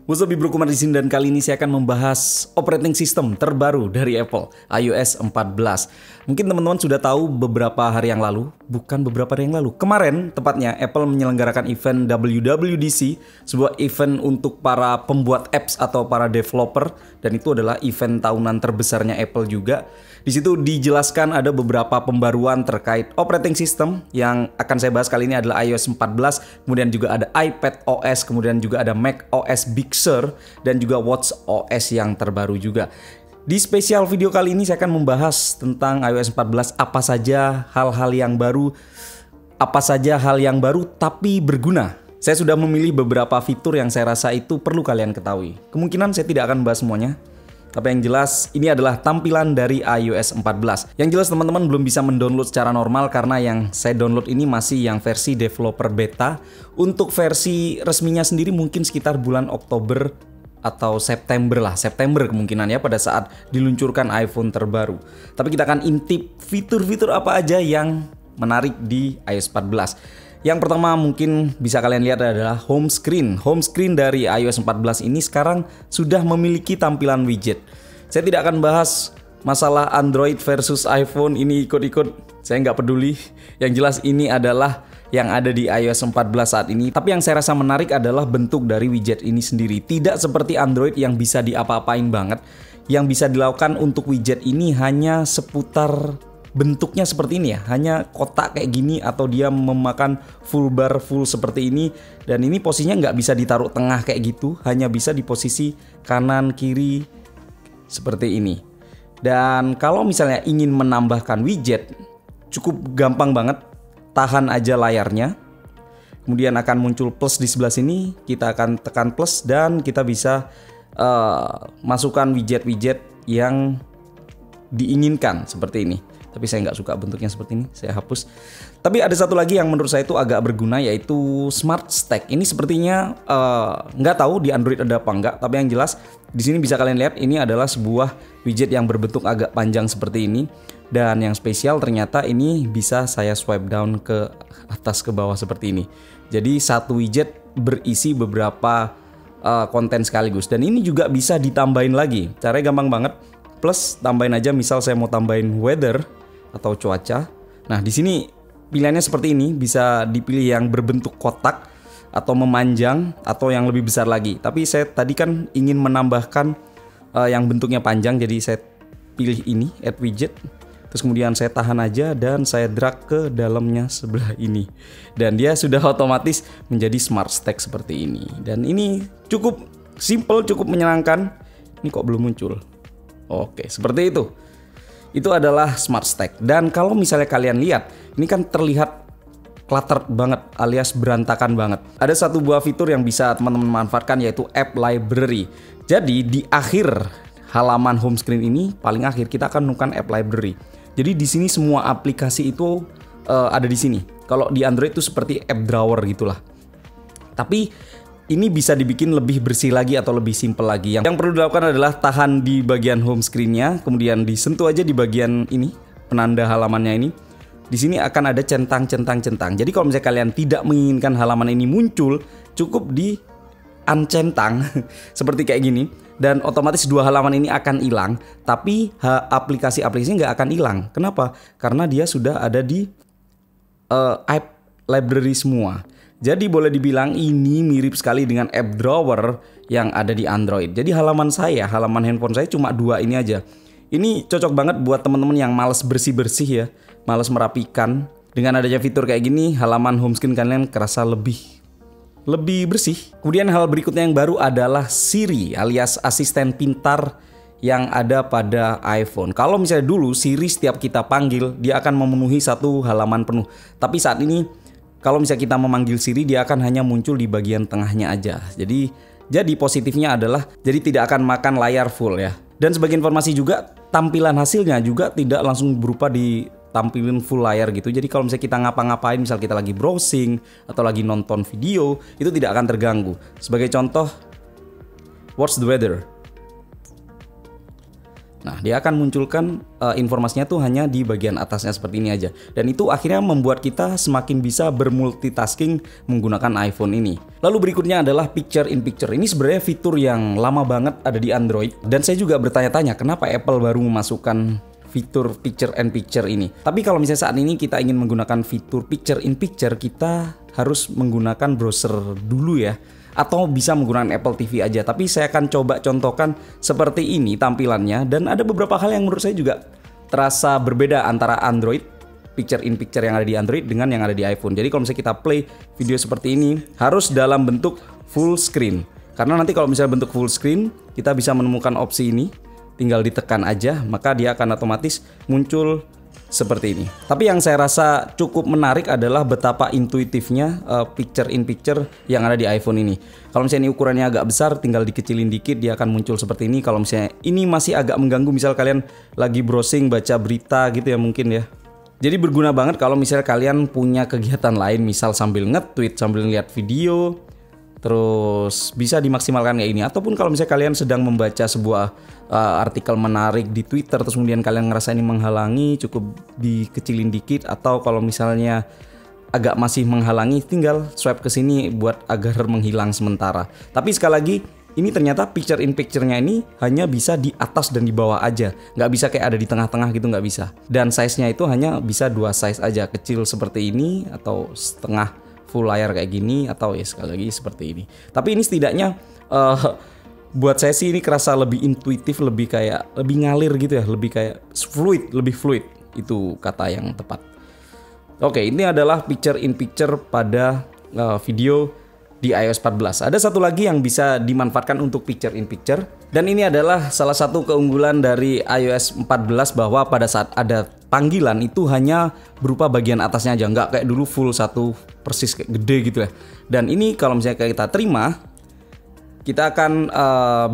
What's up, Bro Kumar di sini, dan kali ini saya akan membahas operating system terbaru dari Apple, iOS 14. Mungkin teman-teman sudah tahu beberapa hari yang lalu, kemarin tepatnya Apple menyelenggarakan event WWDC, sebuah event untuk para pembuat apps atau para developer, dan itu adalah event tahunan terbesarnya Apple juga. Di situ dijelaskan ada beberapa pembaruan terkait operating system yang akan saya bahas kali ini adalah iOS 14, kemudian juga ada iPad OS, kemudian juga ada Mac OS Big Sur, dan juga Watch OS yang terbaru juga. Di spesial video kali ini saya akan membahas tentang iOS 14, apa saja hal-hal yang baru tapi berguna. Saya sudah memilih beberapa fitur yang saya rasa itu perlu kalian ketahui. Kemungkinan saya tidak akan bahas semuanya, tapi yang jelas ini adalah tampilan dari iOS 14. Yang jelas teman-teman belum bisa mendownload secara normal karena yang saya download ini masih yang versi developer beta. Untuk versi resminya sendiri mungkin sekitar bulan Oktober atau September kemungkinan ya, pada saat diluncurkan iPhone terbaru. Tapi kita akan intip fitur-fitur apa aja yang menarik di iOS 14. Yang pertama mungkin bisa kalian lihat adalah home screen. Home screen dari iOS 14 ini sekarang sudah memiliki tampilan widget. Saya tidak akan bahas masalah Android versus iPhone, ini ikut-ikut, saya nggak peduli. Yang jelas ini adalah yang ada di iOS 14 saat ini. Tapi yang saya rasa menarik adalah bentuk dari widget ini sendiri. Tidak seperti Android yang bisa diapa-apain banget. Yang bisa dilakukan untuk widget ini hanya seputar bentuknya seperti ini ya, hanya kotak kayak gini, atau dia memakan full bar full seperti ini. Dan ini posisinya nggak bisa ditaruh tengah kayak gitu, hanya bisa di posisi kanan kiri seperti ini. Dan kalau misalnya ingin menambahkan widget, cukup gampang banget. Tahan aja layarnya, kemudian akan muncul plus di sebelah sini. Kita akan tekan plus dan kita bisa masukkan widget-widget yang diinginkan seperti ini. Tapi saya nggak suka bentuknya seperti ini, saya hapus. Tapi ada satu lagi yang menurut saya itu agak berguna, yaitu Smart Stack. Ini sepertinya nggak tahu di Android ada apa nggak, tapi yang jelas di sini bisa kalian lihat ini adalah sebuah widget yang berbentuk agak panjang seperti ini. Dan yang spesial ternyata ini bisa saya swipe down ke atas ke bawah seperti ini. Jadi satu widget berisi beberapa konten sekaligus. Dan ini juga bisa ditambahin lagi. Caranya gampang banget. Plus tambahin aja, misal saya mau tambahin weather atau cuaca. Nah di sini pilihannya seperti ini, bisa dipilih yang berbentuk kotak atau memanjang atau yang lebih besar lagi. Tapi saya tadi kan ingin menambahkan yang bentuknya panjang, jadi saya pilih ini, add widget. Terus kemudian saya tahan aja dan saya drag ke dalamnya sebelah ini. Dan dia sudah otomatis menjadi Smart Stack seperti ini. Dan ini cukup simple, cukup menyenangkan. Ini kok belum muncul? Oke, seperti itu. Itu adalah Smart Stack. Dan kalau misalnya kalian lihat, ini kan terlihat cluttered banget alias berantakan banget. Ada satu buah fitur yang bisa teman-teman manfaatkan, yaitu App Library. Jadi di akhir halaman home screen ini, paling akhir kita akan menemukan App Library. Jadi di sini semua aplikasi itu ada di sini. Kalau di Android itu seperti app drawer gitulah. Tapi ini bisa dibikin lebih bersih lagi atau lebih simple lagi. Yang perlu dilakukan adalah tahan di bagian home screen-nya, kemudian disentuh aja di bagian ini, penanda halamannya ini. Di sini akan ada centang-centang-centang. Jadi kalau misalnya kalian tidak menginginkan halaman ini muncul, cukup di uncentang seperti kayak gini. Dan otomatis dua halaman ini akan hilang, tapi aplikasi-aplikasi nggak akan hilang. Kenapa? Karena dia sudah ada di app library semua. Jadi boleh dibilang ini mirip sekali dengan app drawer yang ada di Android. Jadi halaman handphone saya cuma dua ini aja. Ini cocok banget buat teman-teman yang males bersih-bersih ya, males merapikan. Dengan adanya fitur kayak gini, halaman home screen kalian kerasa lebih bersih. Kemudian hal berikutnya yang baru adalah Siri alias asisten pintar yang ada pada iPhone. Kalau misalnya dulu Siri setiap kita panggil dia akan memenuhi satu halaman penuh. Tapi saat ini kalau misalnya kita memanggil Siri, dia akan hanya muncul di bagian tengahnya aja. Jadi positifnya adalah jadi tidak akan makan layar full ya. Dan sebagai informasi juga, tampilan hasilnya juga tidak langsung berupa ditampilin full layar gitu. Jadi kalau misalnya kita ngapa-ngapain, misal kita lagi browsing atau lagi nonton video, itu tidak akan terganggu. Sebagai contoh, what's the weather? Nah, dia akan munculkan informasinya tuh hanya di bagian atasnya seperti ini aja. Dan itu akhirnya membuat kita semakin bisa bermultitasking menggunakan iPhone ini. Lalu berikutnya adalah Picture in Picture. Ini sebenarnya fitur yang lama banget ada di Android. Dan saya juga bertanya-tanya kenapa Apple baru memasukkan fitur Picture in Picture ini. Tapi kalau misalnya saat ini kita ingin menggunakan fitur Picture in Picture, kita harus menggunakan browser dulu ya. Atau bisa menggunakan Apple TV aja. Tapi saya akan coba contohkan seperti ini tampilannya. Dan ada beberapa hal yang menurut saya juga terasa berbeda antara Android Picture in Picture yang ada di Android dengan yang ada di iPhone. Jadi kalau misalnya kita play video seperti ini harus dalam bentuk full screen. Karena nanti kalau misalnya bentuk full screen kita bisa menemukan opsi ini, tinggal ditekan aja maka dia akan otomatis muncul seperti ini. Tapi yang saya rasa cukup menarik adalah betapa intuitifnya Picture in Picture yang ada di iPhone ini. Kalau misalnya ini ukurannya agak besar, tinggal dikecilin dikit dia akan muncul seperti ini. Kalau misalnya ini masih agak mengganggu, misal kalian lagi browsing baca berita gitu ya mungkin ya. Jadi berguna banget kalau misalnya kalian punya kegiatan lain, misal sambil nge-tweet, sambil lihat video, terus bisa dimaksimalkan kayak ini. Ataupun kalau misalnya kalian sedang membaca sebuah artikel menarik di Twitter, terus kemudian kalian ngerasa ini menghalangi, cukup dikecilin dikit. Atau kalau misalnya agak masih menghalangi, tinggal swipe ke sini buat agar menghilang sementara. Tapi sekali lagi, ini ternyata Picture in Picture-nya ini hanya bisa di atas dan di bawah aja. Nggak bisa kayak ada di tengah-tengah gitu, nggak bisa. Dan size-nya itu hanya bisa 2 size aja. Kecil seperti ini, atau setengah full layar kayak gini, atau ya sekali lagi seperti ini. Tapi ini setidaknya buat saya sih ini kerasa lebih intuitif, lebih kayak, lebih ngalir gitu ya. Lebih kayak fluid, lebih fluid. Itu kata yang tepat. Oke, ini adalah Picture in Picture pada video di iOS 14. Ada satu lagi yang bisa dimanfaatkan untuk Picture in Picture. Dan ini adalah salah satu keunggulan dari iOS 14 bahwa pada saat ada panggilan itu hanya berupa bagian atasnya aja. Nggak kayak dulu full satu persis kayak gede gitu ya. Dan ini kalau misalnya kita terima, kita akan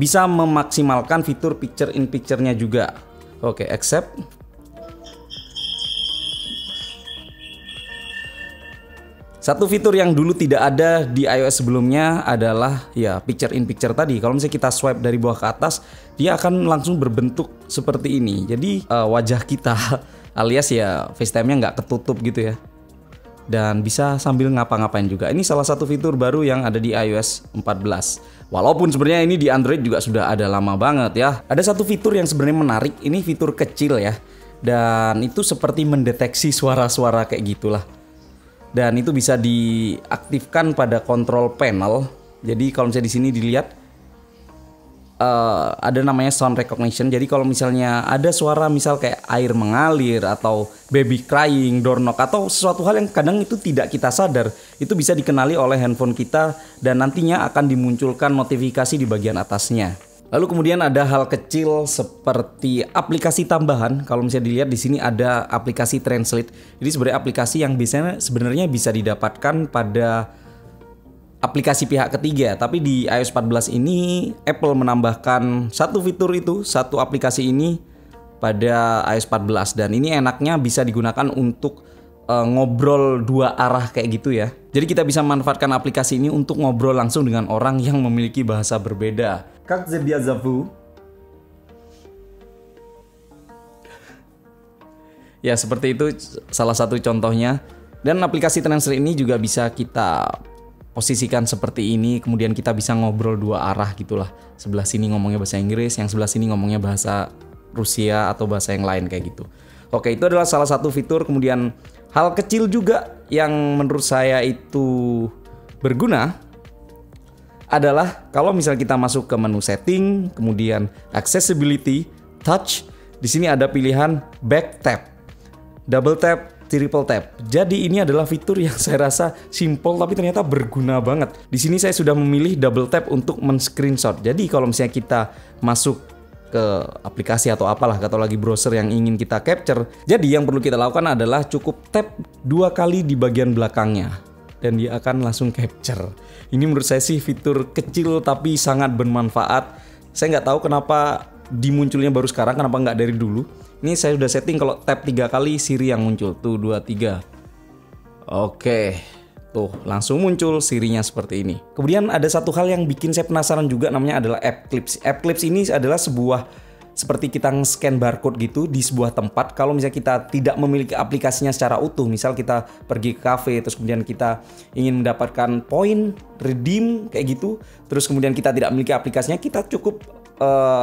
bisa memaksimalkan fitur Picture in Picture-nya juga. Oke, accept. Satu fitur yang dulu tidak ada di iOS sebelumnya adalah ya Picture in Picture tadi. Kalau misalnya kita swipe dari bawah ke atas, dia akan langsung berbentuk seperti ini. Jadi wajah kita alias ya FaceTime-nya nggak ketutup gitu ya. Dan bisa sambil ngapa-ngapain juga. Ini salah satu fitur baru yang ada di iOS 14. Walaupun sebenarnya ini di Android juga sudah ada lama banget ya. Ada satu fitur yang sebenarnya menarik. Ini fitur kecil ya. Dan itu seperti mendeteksi suara-suara kayak gitulah. Dan itu bisa diaktifkan pada control panel. Jadi kalau misalnya di sini dilihat ada namanya sound recognition. Jadi kalau misalnya ada suara misal kayak air mengalir atau baby crying, door knock atau sesuatu hal yang kadang itu tidak kita sadar, itu bisa dikenali oleh handphone kita dan nantinya akan dimunculkan notifikasi di bagian atasnya. Lalu kemudian ada hal kecil seperti aplikasi tambahan. Kalau misalnya dilihat di sini ada aplikasi Translate. Jadi sebenarnya aplikasi yang sebenarnya bisa didapatkan pada aplikasi pihak ketiga. Tapi di iOS 14 ini Apple menambahkan satu fitur itu, satu aplikasi ini pada iOS 14 dan ini enaknya bisa digunakan untuk ngobrol dua arah kayak gitu ya. Jadi kita bisa memanfaatkan aplikasi ini untuk ngobrol langsung dengan orang yang memiliki bahasa berbeda. Как тебя зовут? Ya seperti itu salah satu contohnya. Dan aplikasi Translate ini juga bisa kita posisikan seperti ini. Kemudian kita bisa ngobrol dua arah gitulah. Sebelah sini ngomongnya bahasa Inggris, yang sebelah sini ngomongnya bahasa Rusia atau bahasa yang lain kayak gitu. Oke, itu adalah salah satu fitur. Kemudian hal kecil juga yang menurut saya itu berguna adalah kalau misal kita masuk ke menu setting, kemudian accessibility, touch, di sini ada pilihan back tap, double tap, triple tap. Jadi ini adalah fitur yang saya rasa simple tapi ternyata berguna banget. Di sini saya sudah memilih double tap untuk men-screenshot. Jadi kalau misalnya kita masuk ke aplikasi atau apalah atau lagi browser yang ingin kita capture, jadi yang perlu kita lakukan adalah cukup tap 2 kali di bagian belakangnya dan dia akan langsung capture. Ini menurut saya sih fitur kecil tapi sangat bermanfaat. Saya nggak tahu kenapa dimunculnya baru sekarang, kenapa nggak dari dulu. Ini saya sudah setting kalau tap 3 kali Siri yang muncul. Tuh 2, 3. Oke. Tuh langsung muncul Sirinya seperti ini. Kemudian ada satu hal yang bikin saya penasaran juga, namanya adalah App Clips. App Clips ini adalah sebuah seperti kita nge-scan barcode gitu di sebuah tempat. Kalau misalnya kita tidak memiliki aplikasinya secara utuh, misal kita pergi ke cafe terus kemudian kita ingin mendapatkan poin, redeem kayak gitu, terus kemudian kita tidak memiliki aplikasinya, kita cukup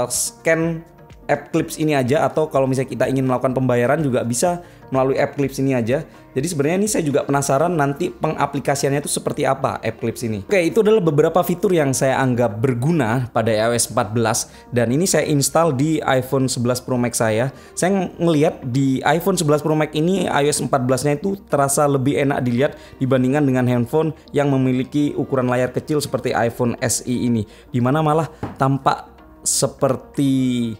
scan app Clips ini aja, atau kalau misalnya kita ingin melakukan pembayaran juga bisa melalui app Clips ini aja. Jadi sebenarnya ini saya juga penasaran nanti pengaplikasiannya itu seperti apa app Clips ini. Oke, itu adalah beberapa fitur yang saya anggap berguna pada iOS 14 dan ini saya install di iPhone 11 Pro Max saya. Saya ngelihat di iPhone 11 Pro Max ini iOS 14-nya itu terasa lebih enak dilihat dibandingkan dengan handphone yang memiliki ukuran layar kecil seperti iPhone SE ini, dimana malah tampak seperti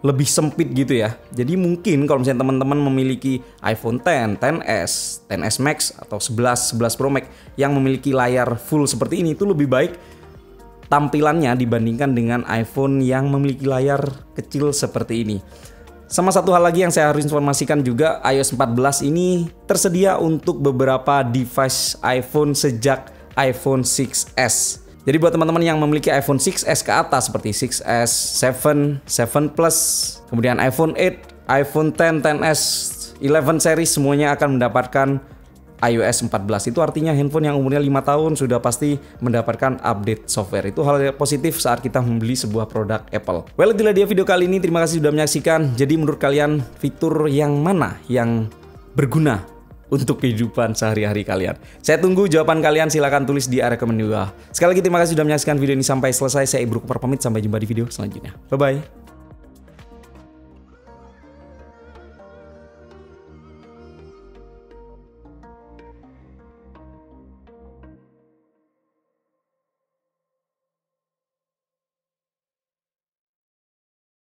lebih sempit gitu ya. Jadi mungkin kalau misalnya teman-teman memiliki iPhone X, XS, XS Max atau 11 Pro Max yang memiliki layar full seperti ini, itu lebih baik tampilannya dibandingkan dengan iPhone yang memiliki layar kecil seperti ini. Sama satu hal lagi yang saya harus informasikan juga, iOS 14 ini tersedia untuk beberapa device iPhone sejak iPhone 6s. Jadi buat teman-teman yang memiliki iPhone 6s ke atas seperti 6s, 7, 7 Plus, kemudian iPhone 8, iPhone X, XS, 11 series semuanya akan mendapatkan iOS 14. Itu artinya handphone yang umurnya 5 tahun sudah pasti mendapatkan update software. Itu hal positif saat kita membeli sebuah produk Apple. Well, itulah dia video kali ini. Terima kasih sudah menyaksikan. Jadi menurut kalian fitur yang mana yang berguna untuk kehidupan sehari-hari kalian? Saya tunggu jawaban kalian, silahkan tulis di area komen di bawah. Sekali lagi terima kasih sudah menyaksikan video ini sampai selesai. Saya Ibru Kupar pamit, sampai jumpa di video selanjutnya. Bye-bye.